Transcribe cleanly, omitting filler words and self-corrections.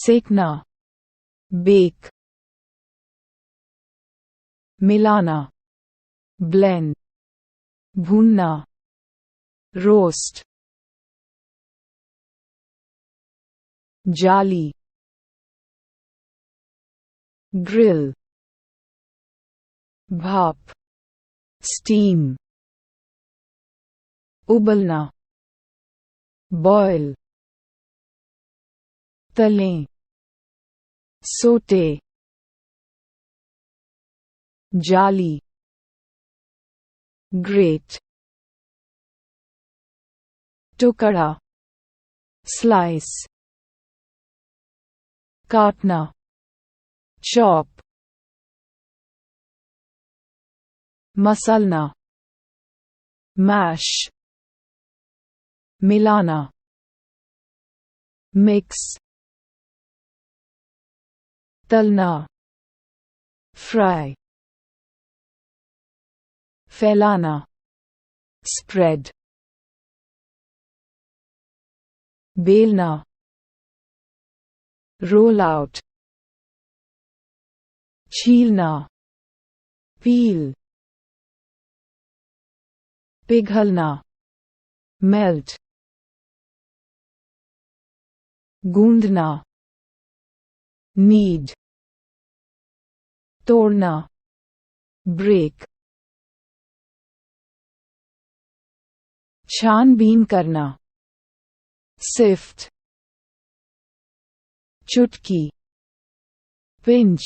सेकना, बेक, मिलाना, ब्लेंड, भूनना, रोस्ट, जाली, ग्रिल, भाप, स्टीम, उबलना, बॉयल, तलें, सोटे, जाली, ग्रेट, टुकड़ा, स्लाइस, काटना, चॉप, मसलना, मैश, मिलाना, मिक्स, तलना, फ्राई, फैलाना, स्प्रेड, बेलना, रोल आउट, छीलना, पील, पिघलना, मेल्ट, गूंदना, नीड, तोड़ना, ब्रेक, छानबीन करना, सिफ्ट, चुटकी, पिंच,